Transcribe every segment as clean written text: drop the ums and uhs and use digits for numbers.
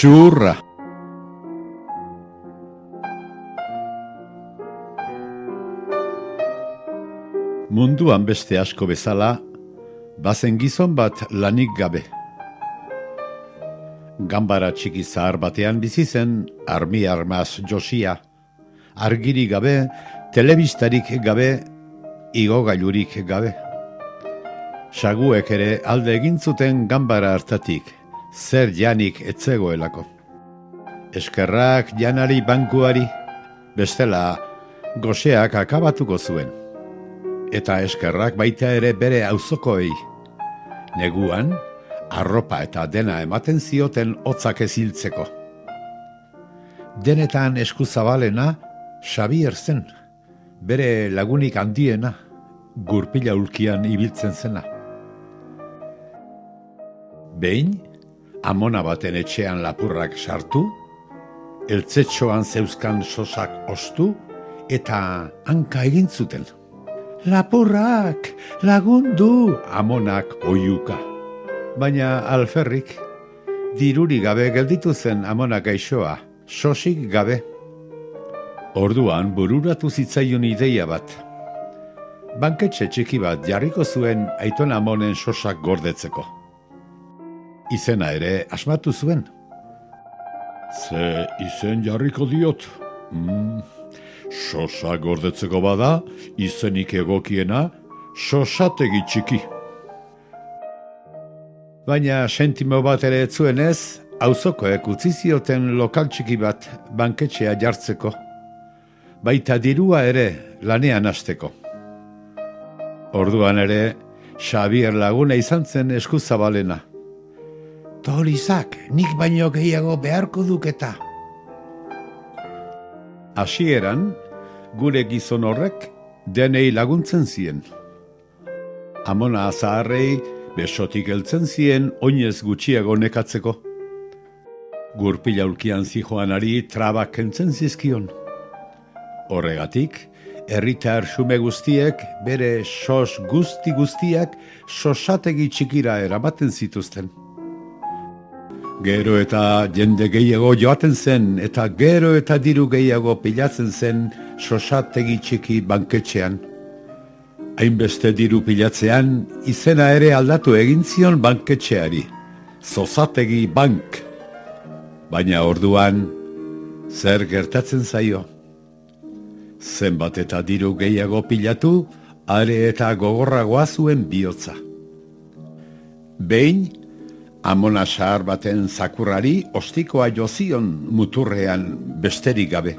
Txurra! Munduan beste asko bezala, bazen gizon bat lanik gabe. Ganbara txiki zahar batean bizi zen armi-armaz Josia. Argirik gabe, telebistarik gabe, igogailurik gabe. Saguek ere alde egin zuten ganbara hartatik, zer janik etzegoelako. Eskerrak janari bankuari, bestela goseak akabatuko zuen. Eta eskerrak baita ere bere auzokoei. Neguan, arropa eta dena ematen zioten hotzak eziltzeko. Denetan eskuzabalena Xabier zen, bere lagunik handiena, gurpila ulkian ibiltzen zena. Behin, amona baten etxean lapurrak sartu, eltzetxoan zeuzkan sosak ostu eta hanka egin zuten. Lapurrak, lagundu, amonak oiuka. Baina alferrik, diruri gabe gelditu zen amona gaixoa, sosik gabe. Orduan bururatu zitzaion ideia bat. Banketxe txiki bat jarriko zuen aiton amonen sosak gordetzeko. Izena ere asmatu zuen. Ze izen jarriko diot? Sosa gordetzeko bada, izenik egokiena, sosategi txiki. Baina sentimo bat ere etzuenez, auzokoek utzi zioten lokal txiki bat banketxea jartzeko. Baita dirua ere lanean hasteko. Orduan ere, Xabier laguna izan zen eskuzabalena. Torizak, nik baino gehiago beharko duketa. Hasieran, gure gizon horrek denei laguntzen zien. Amona zaharrei besotik heltzen zien oinez gutxiago nekatzeko. Gurpila ulkian zijoanari trabak kentzen zizkion. Horregatik, herritar xume guztiek bere sos guztiak sosategi txikira eramaten zituzten. Gero eta jende gehiago joaten zen eta gero eta diru gehiago pilatzen zen sosategi txiki banketxean. Hainbeste diru pilatzean izena ere aldatu egin zion banketxeari, Zozategi Bank. Baina orduan, zer gertatzen zaio? Zenbat eta diru gehiago pilatu, are eta gogorragoa zuen bihotza. Behin, amona xahar baten zakurrari ostikoa jozion muturrean besterik gabe.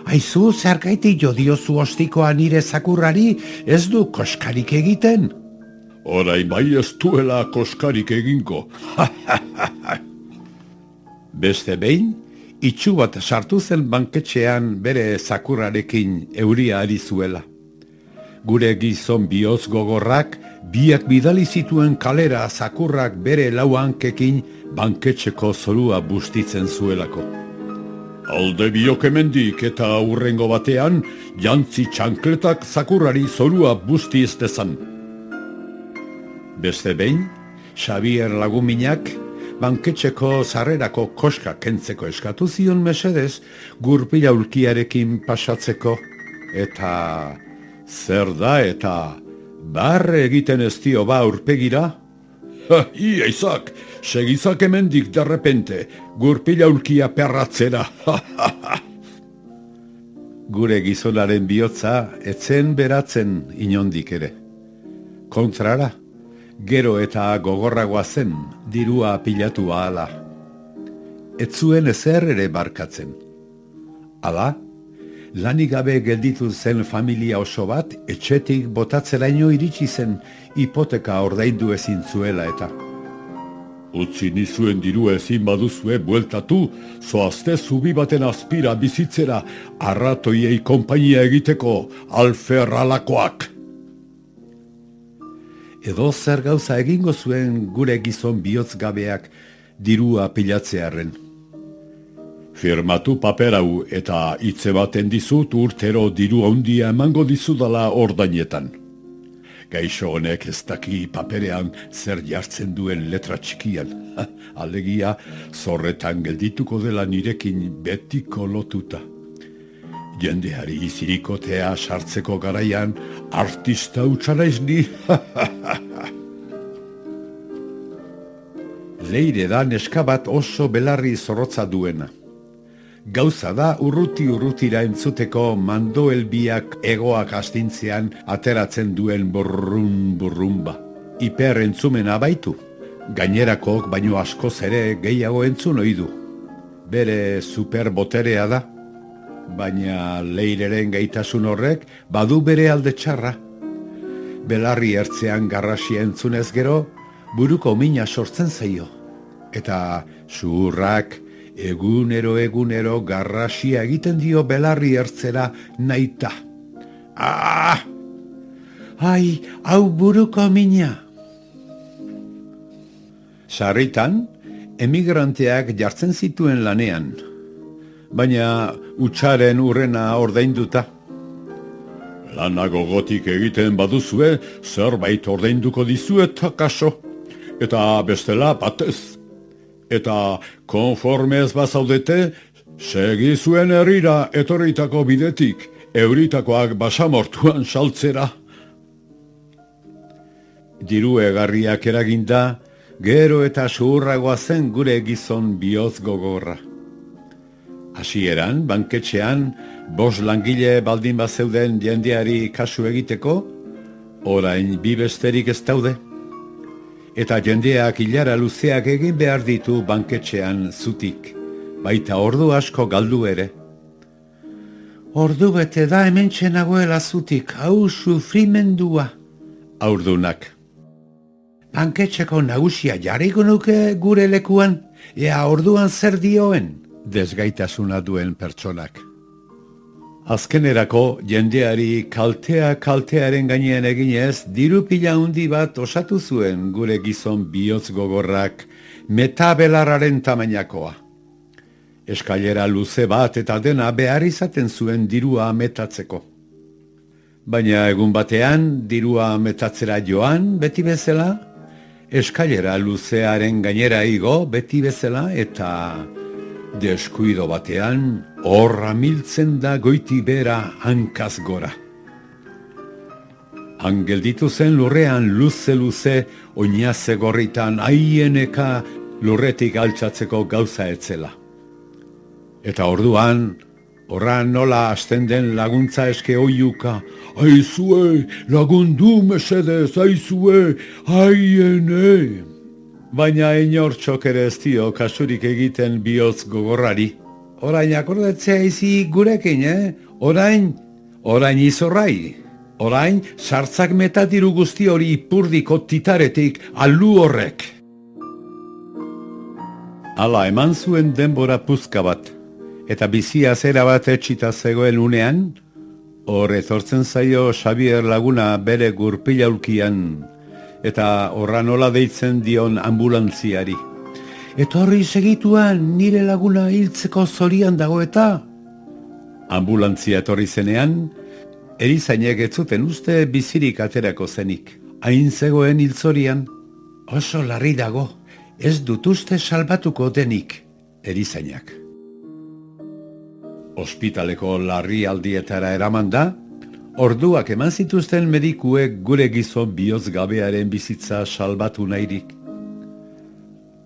Aizu, zergaitik jo diozu ostikoa nire zakurrari, ez du koskarik egiten? Orain bai ez duela koskarik eginko. Beste behin, itxu bat sartu zen banketxean bere zakurrarekin euria ari zuela. Gure gizon bihotz gogorrak biak bidali zituen kalera zakurrak bere lau hankekin banketxeko zorua bustitzen zuelako. Alde biok hemendik eta hurrengo batean jantzi txankletak zakurrari zorua busti ez dezan. Beste behin, Xabier laguminak banketxeko sarrerako koska kentzeko eskatu zion mesedez gurpila ulkiarekin pasatzeko eta zer da eta barre egiten ez dio ba aurpegira? Ia izak, segizak hemendik derrepente, gurpila ulkia perratzera. Gure gizonaren bihotza etzen beratzen inondik ere. Kontrara, gero eta gogorragoa zen dirua pilatu ahala. Ez zuen ezer ere barkatzen. Hala, lanik gabe gelditu zen familia oso bat etxetik botatzeraino iritsi zen hipoteka ordaindu ezin zuela eta. Utzi nizuen diru ezin baduzue bueltatu, zoazte zubi baten azpira bizitzera arratoiei konpainia egiteko alferralakoak. Edo zer gauza egingo zuen gure gizon bihotz gabeak dirua pilatzearren. Firmatu paper hau eta hitze baten dizut urtero diru handia emango dizudala ordainetan. Gaixo honek ez daki paperean zer jartzen duen letra txikian. Alegia, zorretan geldituko dela nirekin betiko lotuta. Jendeari zirikotea sartzeko garaian artista utxaraiz ni. Leire da neska bat oso belarri zorrotza duena. Gauza da urrutira entzuteko mandoelbiak egoak astintzean ateratzen duen burrumba. Hiper entzumena baitu, gainerakok baino askoz ere gehiago entzun ohi du. Bere superboterea da, baina Leireren gaitasun horrek badu bere alde txarra. Belarri ertzean garrasia entzunez gero, buruko mina sortzen zaio. Eta zuhurrak egunero garrasia egiten dio belarri ertzera nahita. Ai, hau buruko mina! Sarritan, emigranteak jartzen zituen lanean, baina utxaren urrena ordainduta. Lana gogotik egiten baduzue, zerbait ordainduko dizuet kaso, eta bestela batez. Eta konformez bazaudete, segi zuen herrira etorritako bidetik, euritakoak basamortuan saltzera. Diru egarriak eraginda, gero eta zuhurragoa zen gure gizon bihotz gogorra. Hasieran, banketxean, 5 langile baldin bazeuden jendeari kasu egiteko, orain 2 besterik ez daude. Eta jendeak ilara luzeak egin behar ditu banketxean zutik, baita ordu asko galdu ere. Ordu bete da hementxe nagoela zutik, hau sufrimendua. Haurdunak. Banketxeko nagusia jarriko nuke gure lekuan, ea orduan zer dioen, desgaitasuna duen pertsonak. Azkenerako jendeari kaltearen gainean eginez, diru pila handi bat osatu zuen gure gizon bihotz gogorrak metabelarraren tamainakoa. Eskailera luze bat eta dena behar izaten zuen dirua metatzeko. Baina egun batean, dirua metatzera joan beti bezala, eskailera luzearen gainera igo beti bezala eta deskuido batean horra miltzen da goiti bera hankaz gora. Angelditu zen lurrean luze oinaze gorritan aieneka lurretik altxatzeko gauza etzela. Eta orduan, horra nola hasten den laguntza eske oiuka, aizue, lagundu mesedez, aizue, aiene. Baina inortxok ere ez dio kasurik egiten bihotz gogorrari. Orain akordatzea izi gurekin, Orain izorrai. Orain sartzak metatiru guzti hori ipurdiko titaretik alu horrek. Hala eman zuen denbora puzka bat, eta bizia zera bat etxita zegoen unean, hor etortzen zaio Xabier laguna bere gurpilaulkian, eta horra nola deitzen dion ambulantziari. Etorri segituan nire laguna hiltzeko zorian dago eta? Ambulantzia etorri zenean, erizainek ez zuten uste bizirik aterako zenik. Hain zegoen hiltzorian, oso larri dago, ez dut uste salbatuko denik, erizainak. Ospitaleko larrialdietara eraman da, orduak eman zituzten medikuek gure gizon bihotz gabearen bizitza salbatu nahirik.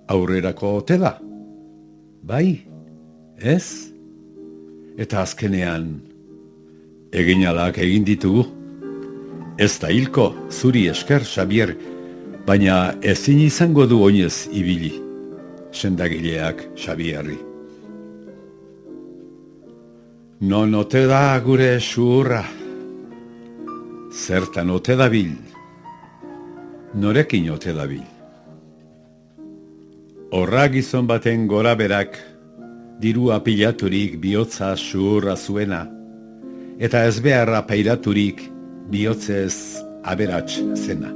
Aurrerako ote da? Bai, ez? Eta azkenean, eginalak egin ditugu. Ez da hilko, zuri esker, Xabier, baina ezin izango du oinez ibili, sendagileak Xabierri. Non ote da gure zuhurra? Zertan ote dabil? Norekin ote dabil? Horra gizon baten gora berak, dirua pilaturik bihotza zuhurra zuena, eta ez beharra pairaturik bihotzez aberats zena.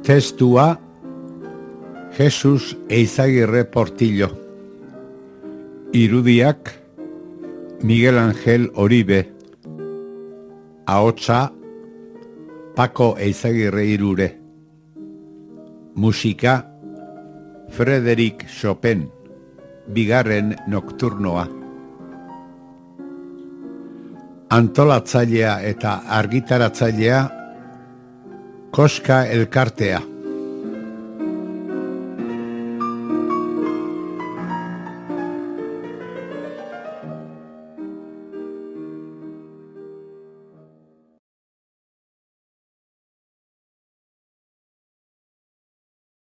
Testua Jesus Eizagirre Portillo. Irudiak Miguel Angel Oribe. Ahotsa Paco Eizagirre Irure. Musika Frédéric Chopin, bigarren nokturnoa. Antolatzailea eta argitaratzailea Koska Elkartea.